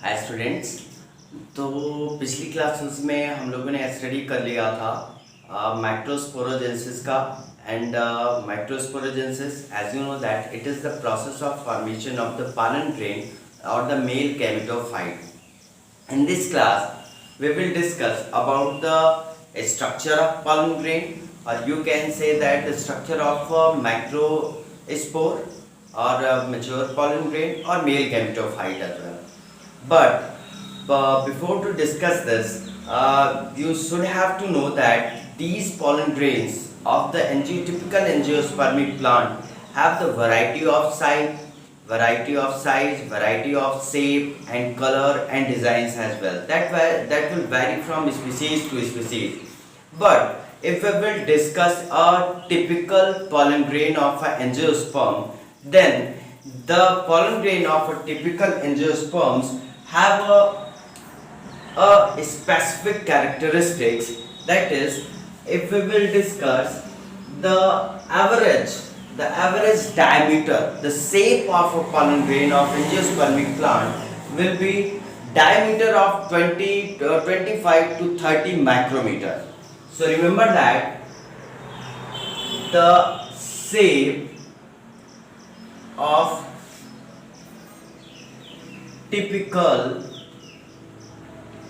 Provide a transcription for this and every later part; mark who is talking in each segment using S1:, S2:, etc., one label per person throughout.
S1: Hi students. तो पिछली classes में हम लोगों ने स्टडी कर लिया था माइक्रोस्पोरोजेंसिस का। And microsporogenesis, as you know that it is the process of formation of the pollen grain or the male gametophyte. In this class, we will discuss about the structure of pollen grain, or you can say that the structure of macrospore or mature pollen grain or male gametophyte as well. But before to discuss this, you should have to know that these pollen grains of the typical angiospermic plant have the variety of size, variety of shape and color and designs as well. That will vary from species to species. But if we will discuss a typical pollen grain of an angiosperm, then the pollen grain of a typical angiosperms have a specific characteristics. That is, if we will discuss the average the average diameter, the shape of a pollen grain of angiospermic plant will be diameter of 25 to 30 micrometer. So remember that the shape of typical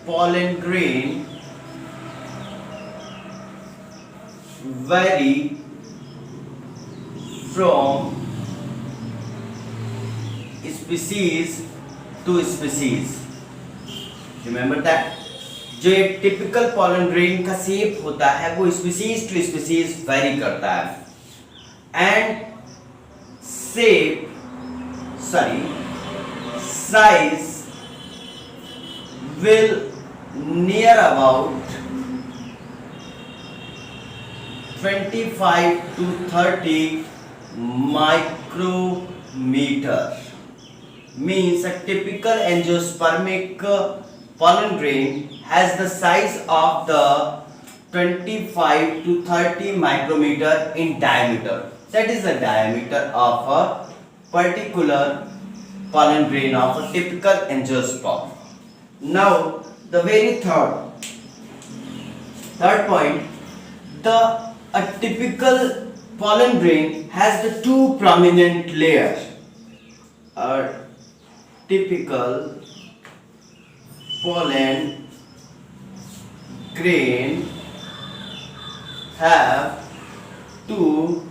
S1: pollen grain vary from species to species. Remember that जो एक typical pollen grain का shape होता है वो species to species very करता है and shape size will near about 25 to 30 micrometer. Means a typical angiospermic pollen grain has the size of the 25 to 30 micrometer in diameter. That is the diameter of a particular pollen grain of a typical angiosperm. Now the very third point, a typical pollen grain has the two prominent layers. A typical pollen grain have two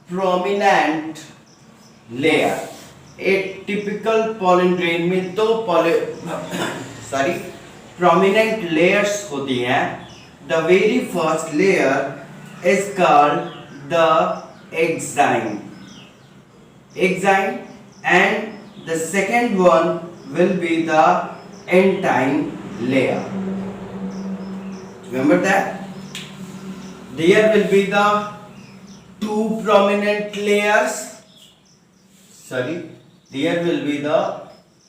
S1: prominent layer. एक typical pollen grain में दो prominent layers होती हैं. The very first layer is called the exine, and the second one will be the entine layer. Remember that there will be the two prominent layers. There will be the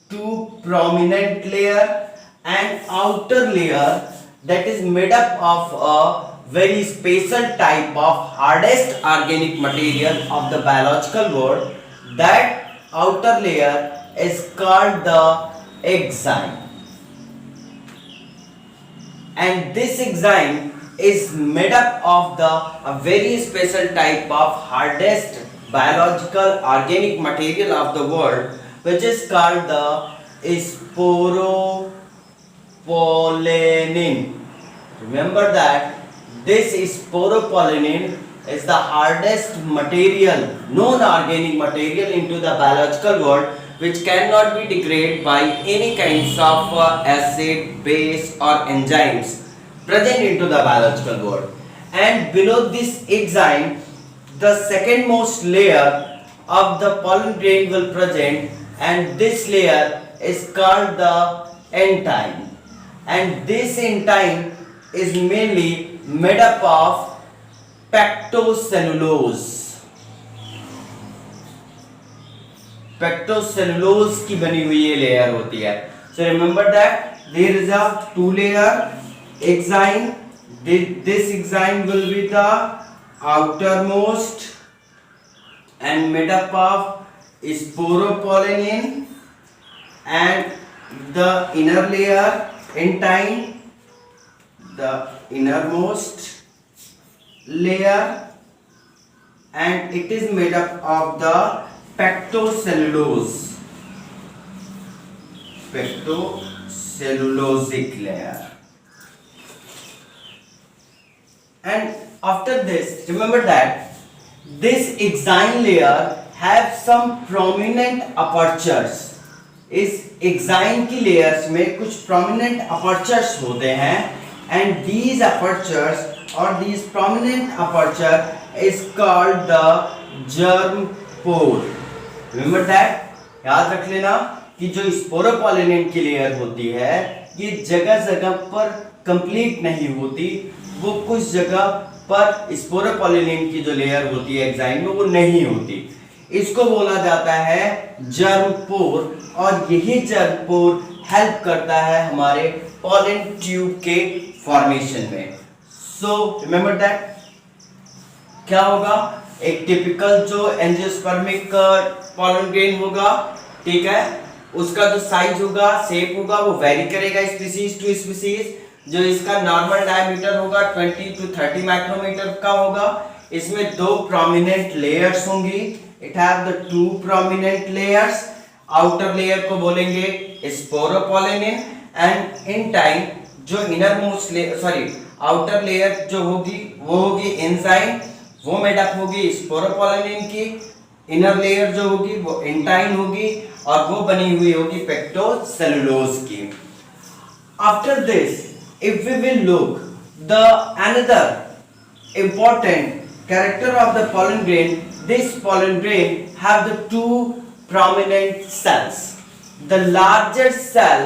S1: two prominent layer and outer layer that is made up of a very special type of hardest organic material of the biological world. That outer layer is called the exine, and this exine is made up of a very special type of hardest biological organic material of the world, which is called the sporopollenin. Remember that this sporopollenin is the hardest material, known organic material into the biological world, which cannot be degraded by any kinds of acid, base or enzymes present into the biological world. And below this exine, the second most layer of the pollen grain will present, and this layer is called the entine, and this entine is mainly made up of pectocellulose. Pectocellulose की बनी हुई ये layer होती है. So remember that there is a two layer exine. This exine will be the outermost and made up of sporopollenin, and the inner layer intine, the innermost layer, and it is made up of the pectocellulose, pectocellulosic layer. And after this, remember that this exine layer have some prominent apertures. इस exine की layers में कुछ prominent apertures होते हैं, and these apertures or these prominent aperture is called the germ pore. Remember that? याद रख लेना कि जो स्पोरोपोलिनेंट की लेयर होती है ये जगह जगह पर कंप्लीट नहीं होती, वो कुछ जगह पर स्पोरोपोलिनेंट की जो लेयर होती है एक्साइन में वो नहीं होती, इसको बोला जाता है जर्म पोर, और यही जर्म पोर हेल्प करता है हमारे पॉलन ट्यूब के फॉर्मेशन में. सो रिमेंबर दैट क्या होगा, एक टिपिकल जो एंजियोस्पर्मिक पॉलन ग्रेन होगा, ठीक है, उसका जो साइज होगा, शेप होगा, वो वेरी करेगा स्पीसीज टू स्पीसीज. जो इसका नॉर्मल डायमीटर होगा 20 to 30 माइक्रोमीटर का होगा. इसमें दो प्रोमिनेंट लेयर्स होंगी. It have the two prominent layers. Outer layer को बोलेंगे स्पोरोपोलिनेन, एंड इन टाइम जो इनर मोस्ट आउटर लेयर जो होगी वो होगी एंजाइम, वो मेडअप होगी स्पोरोपोलिनेन की. इनर लेयर जो होगी वो इंटाइन होगी, और वो बनी हुई होगी पेक्टोसेलुलोज की. After this if we will look the another important character of the pollen grain, this pollen grain have the two prominent cells. The larger cell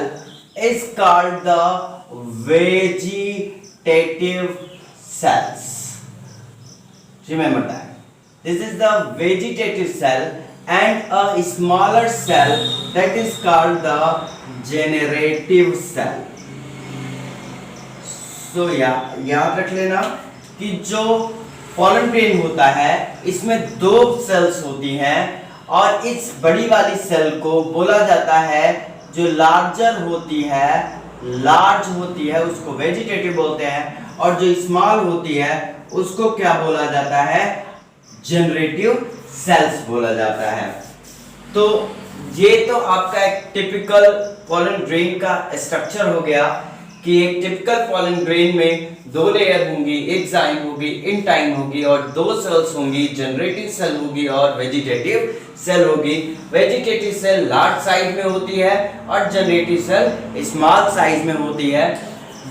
S1: is called the vegetative cells. Remember that this is the vegetative cell, and a smaller cell that is called the generative cell. तो याद रख लेना कि जो pollen grain होता है इसमें दो सेल्स होती हैं, और इस बड़ी वाली सेल को बोला जाता है, जो लार्ज होती है उसको वेजिटेटिव बोलते हैं, और जो स्मॉल होती है उसको क्या बोला जाता है, जनरेटिव सेल्स बोला जाता है. तो ये तो आपका एक टिपिकल पॉलन ग्रेन का स्ट्रक्चर हो गया कि एक टिपिकल पॉलन ग्रेन में दो लेयर होंगी, एक्साइन होगी, इंटाइन होगी, और दो सेल्स होंगी, जनरेटिव सेल होगी और वेजिटेटिव सेल होगी. वेजिटेटिव सेल लार्ज साइज में होती है और जनरेटिव सेल स्मॉल साइज में होती है.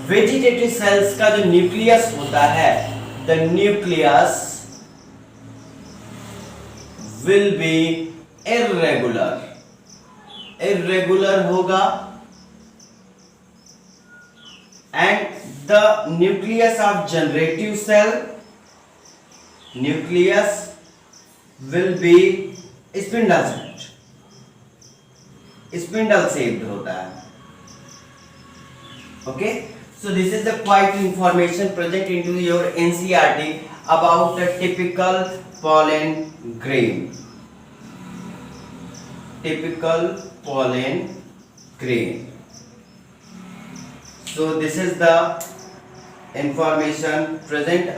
S1: वेजिटेटिव सेल्स का जो न्यूक्लियस होता है, the nucleus will be irregular होगा, and the nucleus of generative cell will be spindle shaped होता है. Okay, so this is the quite information present into your NCERT about the typical pollen grain. So this is the information present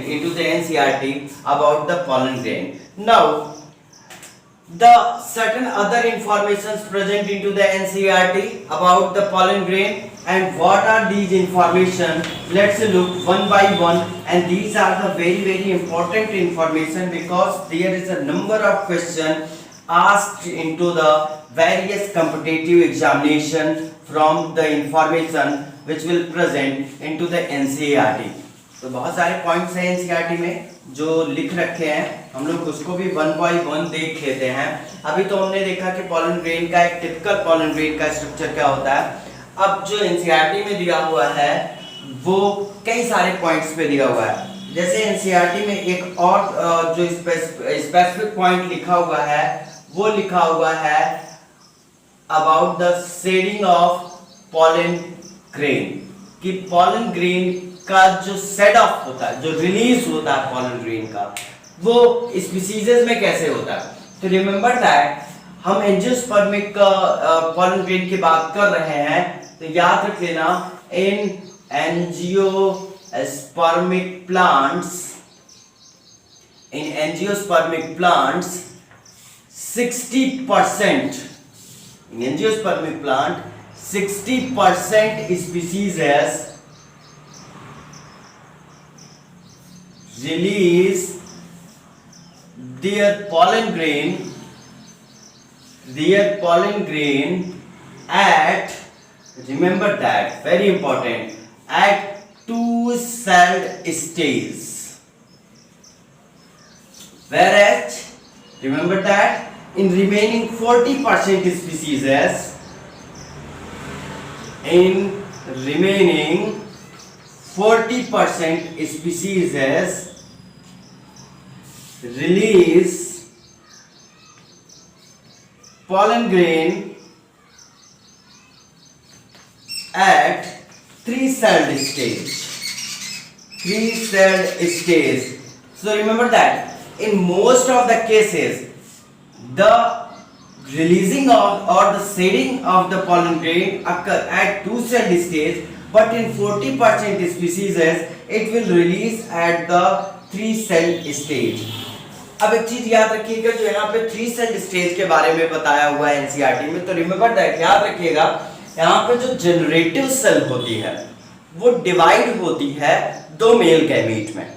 S1: into the NCERT about the pollen grain. Now the certain other informations present into the NCERT about the pollen grain, and what are these information, let's look one by one, and these are the very important information because there is a number of questions asked into the various competitive examination from the information which will present into the NCERT. तो बहुत सारे points हैं NCERT में जो लिख रखे हैं, हम लोग उसको भी वन बाय वन देख लेते हैं. अभी तो हमने देखा कि पॉलन ग्रेन का एक टिपिकल पॉलन ग्रेन का स्ट्रक्चर क्या होता है. अब जो NCERT में दिया हुआ है वो कई सारे पॉइंट्स पे दिया हुआ है. जैसे NCERT में एक और जो स्पेसिफिक पॉइंट लिखा हुआ है, वो लिखा हुआ है about the shedding of pollen grain, कि पॉलन ग्रेन का जो सेट ऑफ होता है, जो रिलीज होता है पॉलन ग्रेन का, वो स्पीसीज में कैसे होता है. तो रिमेंबर दैट हम एंजियोस्पर्मिक पॉलन ग्रेन की बात कर रहे हैं, तो याद रख लेना इन angiospermic plants 60% in angiospermic plant 60% species release their pollen grain at, remember that, very important, at two-celled stage, whereas remember that in remaining 40% species release pollen grain at three-celled stage. So remember that in most of the cases the releasing of or the shedding of the pollen grain occur at two-celled stage, but in 40% species it will release at the three-celled stage. अब एक चीज याद रखिएगा, जो यहाँ पे three celled stage के बारे में बताया हुआ है एनसीईआरटी में, तो रिमेंबर दैट, याद रखिएगा यहाँ पे जो जनरेटिव सेल होती है वो डिवाइड होती है दो मेल गैमीट में.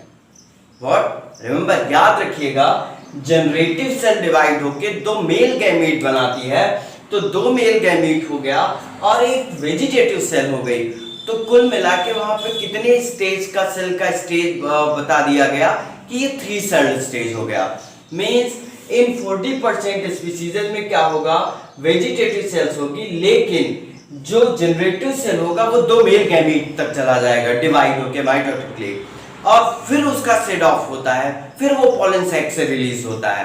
S1: व्हाट, रिमेंबर, याद रखिएगा, जनरेटिव सेल डिवाइड होके दो मेल गैमीट बनाती है, तो दो मेल गैमीट हो गया और एक वेजिटेटिव सेल हो गई, तो कुल मिला के वहां पे कितने स्टेज का सेल का स्टेज बता दिया गया कि ये थ्री सेल्ड स्टेज हो गया. मींस इन 40% स्पीसीज में क्या होगा, वेजिटेटिव सेल्स होगी, लेकिन जो जनरेटिव सेल होगा वो दो मेल गैमीट तक चला जाएगा डिवाइड होके माइटोटिकली, और फिर उसका सेड ऑफ होता है, फिर वो पॉलन सैक से रिलीज होता है.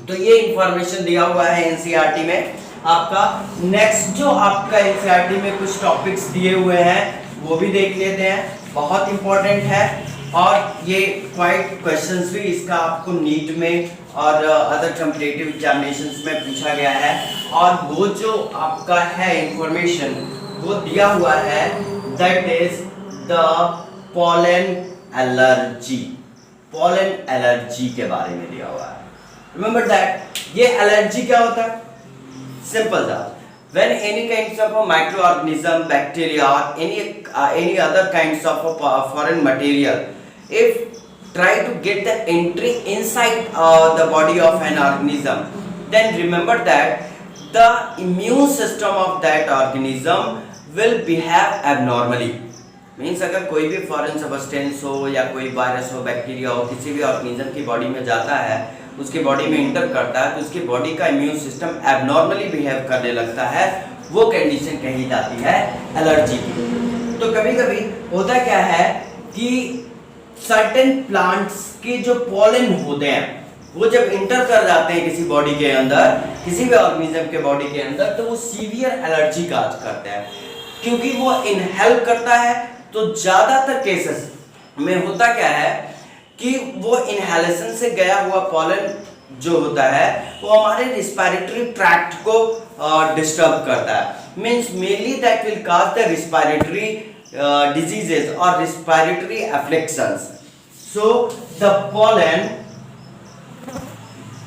S1: तो ये इंफॉर्मेशन दिया हुआ है एनसीईआरटी में आपका. नेक्स्ट जो आपका एनसीईआरटी में कुछ टॉपिक्स दिए हुए हैं वो भी देख लेते हैं, बहुत इंपॉर्टेंट है, और ये क्वाइट क्वेश्चंस भी इसका आपको नीट में और अदर कॉम्पिटिटिव एग्जामिनेशंस में पूछा गया है. और वो जो आपका है इंफॉर्मेशन वो दिया हुआ है, that is the pollen allergy के बारे में दिया हुआ है. रिमेंबर दैट, ये एलर्जी क्या होता है, सिंपल था, when any kinds of a microorganism, bacteria or any other kinds of a foreign material if try to get the entry inside the body of an organism, then remember that the immune system of that organism will behave abnormally. Means अगर कोई भी foreign substance हो या कोई virus हो, bacteria हो, किसी भी ऑर्गेनिज्म की बॉडी में जाता है, उसकी बॉडी में इंटर करता है, तो उसकी बॉडी का इम्यून सिस्टम एबनॉर्मली बिहेव करने लगता है, वो कंडीशन कही जाती है एलर्जी की. तो कभी कभी होता क्या है कि सर्टेन प्लांट्स के जो पॉलन होते हैं वो जब इंटर कर जाते हैं किसी बॉडी के अंदर, किसी भी ऑर्गेनिज्म के बॉडी के अंदर, तो वो सीवियर एलर्जी काज करते हैं, क्योंकि वो इनहेल करता है. तो ज्यादातर केसेस में होता क्या है कि वो इनहेलेशन से गया हुआ पॉलन जो होता है वो हमारे रिस्पिरेटरी ट्रैक्ट को डिस्टर्ब करता है. Means mainly that will cause the respiratory diseases और respiratory afflictions. So the pollen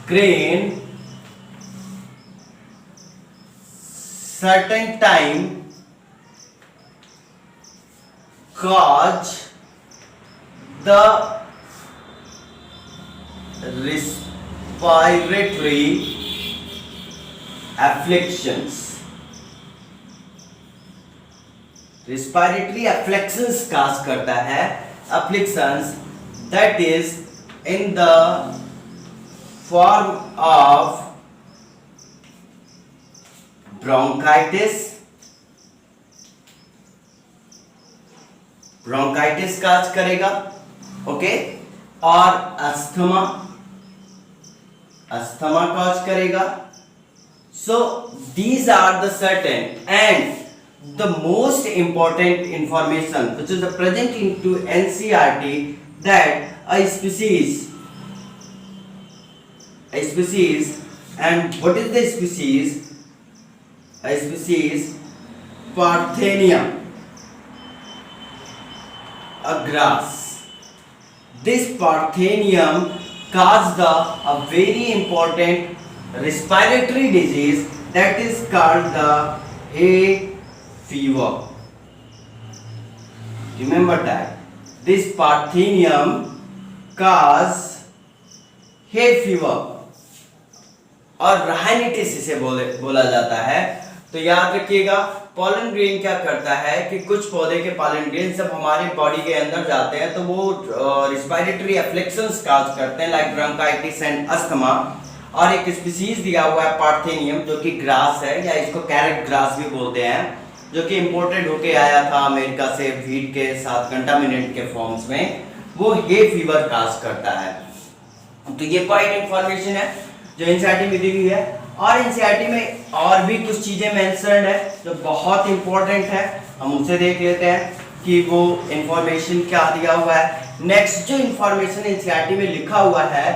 S1: grain certain time cause the respiratory afflictions. Respiratory afflictions cause करता है, afflictions that is in the form of bronchitis cause करेगा, okay, और asthma cause करेगा. So these are the certain and the most important information which is present into NCERT that a species And what is the species? A species Parthenia, a grass. This Parthenium causes a very important respiratory disease that is called the hay fever. Remember that this Parthenium causes hay fever और rhinitis इसे बोला जाता है। तो याद रखिएगा, pollen grain क्या करता है कि कुछ पौधे के पॉलन ग्रेन जब हमारे बॉडी के अंदर जाते हैं तो वो रिस्पिरेटरी एफ्लिक्शंस काज करते हैं, लाइक ब्रोंकाइटिस एंड अस्थमा। और एक स्पीसीज दिया हुआ है पार्थेनियम, जो कि ग्रास है, या इसको कैरेट ग्रास भी बोलते हैं, जो कि इंपोर्टेड होके आया था अमेरिका से वीट के साथ कंटामिनेंट के फॉर्म्स में। वो हे फीवर काज करता है। तो ये पॉइंट इंफॉर्मेशन है जो एनसीईआरटी में दी हुई है। और एनसीईआरटी में और भी कुछ चीजें मेंशन्ड है जो बहुत इंपॉर्टेंट है, हम उसे देख लेते हैं कि वो इंफॉर्मेशन क्या दिया हुआ है। नेक्स्ट जो इंफॉर्मेशन एनसीईआरटी में लिखा हुआ है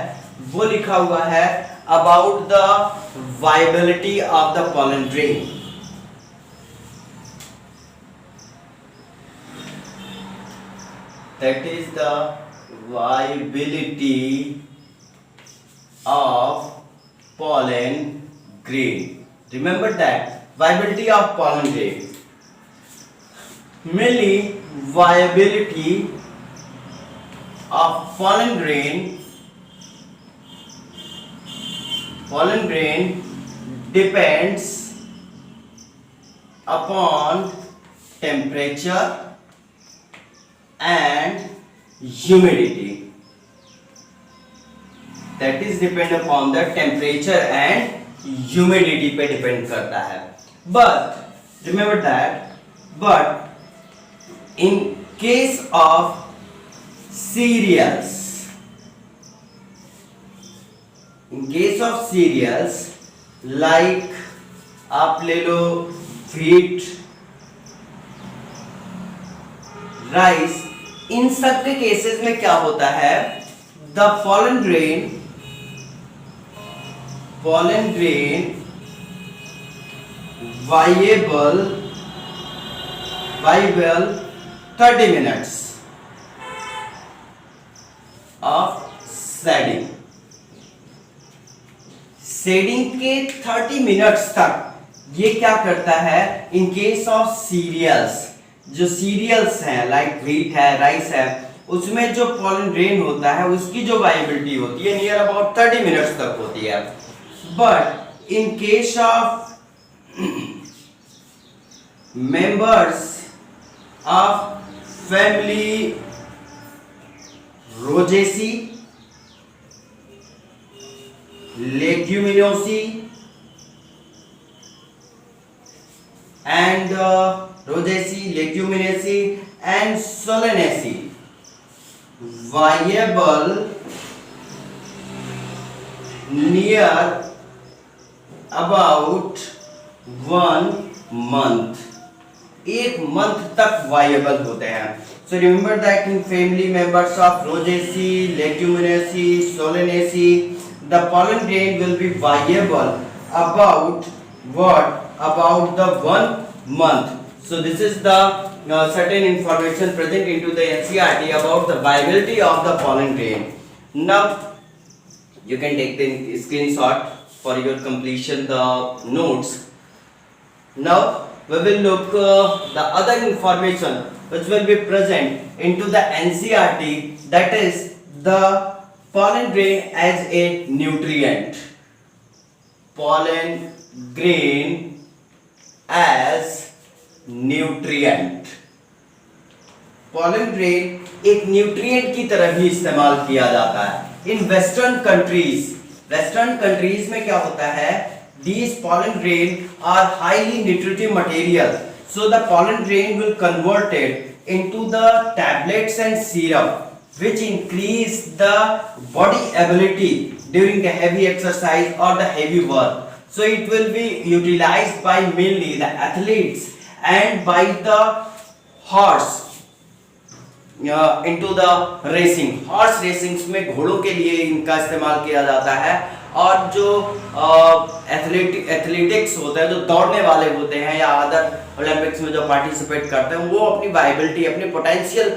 S1: वो लिखा हुआ है about the viability of the pollen grain. That is the viability of pollen grain. Remember that viability of pollen grain. Mainly viability of pollen grain depends upon temperature and humidity. That is depend upon the temperature and humidity पे depend करता है। But remember that, but in case of cereals, like आप ले लो wheat, rice, इन सब के cases में क्या होता है, the pollen grain viable 30 minutes of shedding के 30 मिनट्स तक ये क्या करता है, इन केस ऑफ सीरियल्स, जो सीरियल्स हैं लाइक व्हीट है, राइस है, उसमें जो पॉलन ग्रेन होता है उसकी जो वायबिलिटी होती है नियर अबाउट 30 मिनट्स तक होती है। But in case of members of family Rosaceae, Leguminosae and Rosaceae, Leguminaceae and Solanaceae, viable near about 1 month, 1 month तक viable होते हैं। So remember that in family members of Rosaceae, Leguminaceae, Solanaceae, the pollen grain will be viable about what? About the 1 month. So this is the certain information present into the NCERT about the viability of the pollen grain. Now you can take the screenshot for your completion the notes. Now we will look the other information which will be present into the NCERT, that is the pollen grain as a nutrient. Pollen grain as nutrient. Pollen grain एक nutrient की तरह भी इस्तेमाल किया जाता है इन western countries में क्या होता है, these pollen grain are highly nutritive material, so the pollen grain will converted into the tablets and syrup which increase the body ability during the heavy exercise or the heavy work. So it will be utilized by mainly the athletes and by the horse into the racing. Horse racings में घोड़ों के लिए इनका इस्तेमाल किया जाता है और जो एथलेटिक्स होता है, जो दौड़ने वाले होते हैं या अदर ओलंपिक्स में जो पार्टिसिपेट करते हैं, वो अपनी वाइबिलिटी, अपनी पोटेंशियल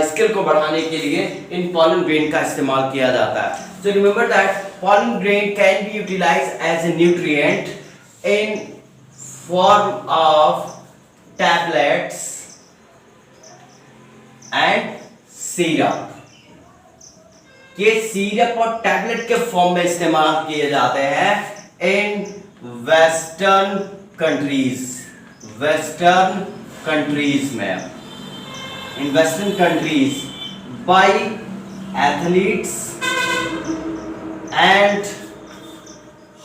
S1: स्किल को बढ़ाने के लिए इन pollen grain का इस्तेमाल किया जाता है. So remember that pollen grain can be utilized as a nutrient in form of tablets and syrup. ये सिरप और टैबलेट के फॉर्म में इस्तेमाल किए जाते हैं इन वेस्टर्न कंट्रीज में, इन western countries by athletes and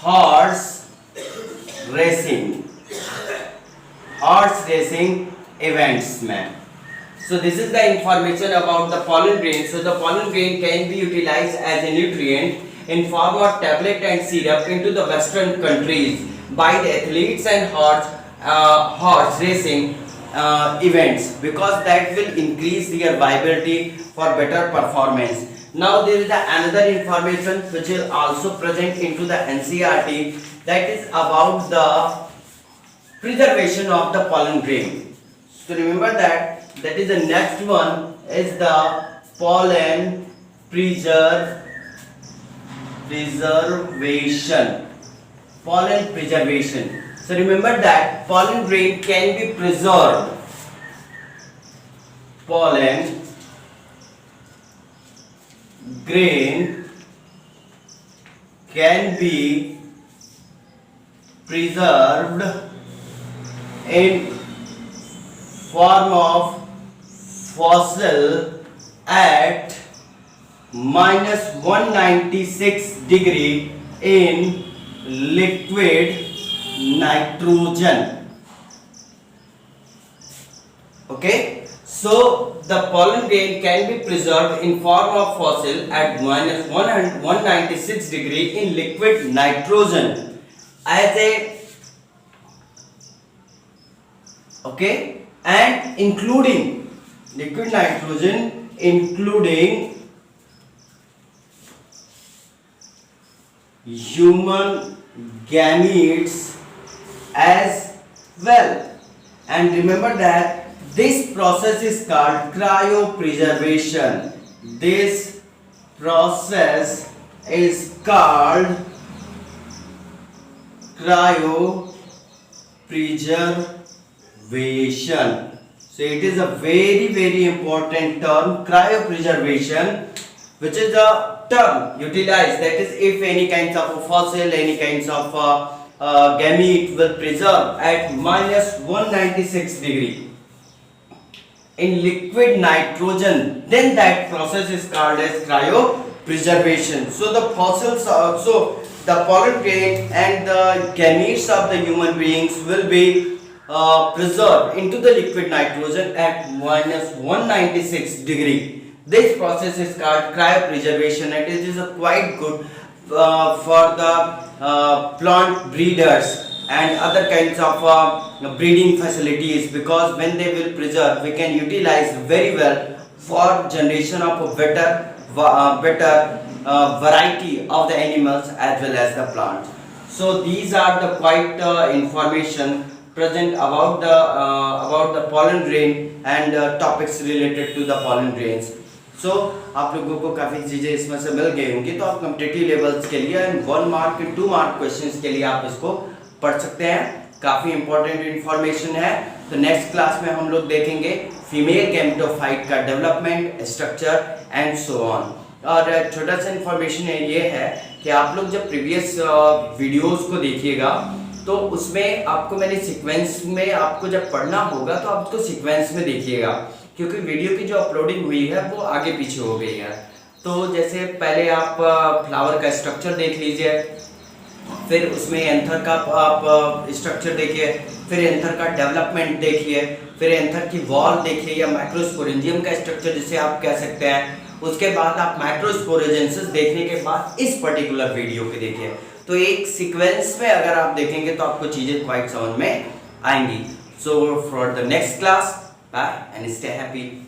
S1: horse racing events में. So this is the information about the pollen grain. So the pollen grain can be utilized as a nutrient in form of tablet and syrup into the western countries by the athletes and horse racing events, because that will increase their viability for better performance. Now there is another information which is also present into the NCERT, that is about the preservation of the pollen grain. So remember that is the next one is the pollen preservation. So remember that pollen grain can be preserved. Pollen grain can be preserved in form of fossil at -196 degree in liquid nitrogen. Okay, so the pollen grain can be preserved in form of fossil at -196 degree in liquid nitrogen as a and including liquid nitrogen, including human gametes as well. And remember that this process is called cryopreservation. This process is called cryopreservation. So it is a very important term, cryopreservation, which is a term utilized, that is if any kinds of fossil, any kinds of gamete will preserve at -196 degree in liquid nitrogen, then that process is called as cryopreservation. So the fossils, the pollen grain and the gametes of the human beings will be preserved into the liquid nitrogen at -196 degree. This process is called cryopreservation, and it is quite good for the plant breeders and other kinds of breeding facilities, because when they will preserve, we can utilize very well for generation of a better variety of the animals as well as the plants. So these are the quite information present about the pollen grain and topics related to the pollen grains. So आप लोगों को काफ़ी चीज़ें इसमें से मिल गई होंगी, तो आप कॉम्पिटिटिव लेवल्स के लिए 1 मार्क 2 मार्क क्वेश्चंस के लिए आप इसको पढ़ सकते हैं. काफ़ी इंपॉर्टेंट इन्फॉर्मेशन है. तो नेक्स्ट क्लास में हम लोग देखेंगे फीमेल गैमेटोफाइट का development, structure and so on. और छोटा सा इन्फॉर्मेशन ये है कि आप लोग जब प्रीवियस वीडियोस को देखिएगा तो उसमें आपको मैंने सीक्वेंस में आपको जब पढ़ना होगा तो आप उसको सीक्वेंस में देखिएगा, क्योंकि वीडियो की जो अपलोडिंग हुई है वो आगे पीछे हो गई है. तो जैसे पहले आप फ्लावर का स्ट्रक्चर देख लीजिए, फिर उसमें एंथर का आप स्ट्रक्चर देखिए, फिर एंथर का डेवलपमेंट देखिए, फिर एंथर की वॉल देखिए या माइक्रोस्पोरेंजियम का स्ट्रक्चर जिसे आप कह सकते हैं. उसके बाद आप माइक्रोस्पोरेजेंसिस देखने के बाद इस पर्टिकुलर वीडियो को देखिए. तो एक सीक्वेंस में अगर आप देखेंगे तो आपको चीजें क्वाइट समझ में आएंगी. So for the next class, bye and stay happy.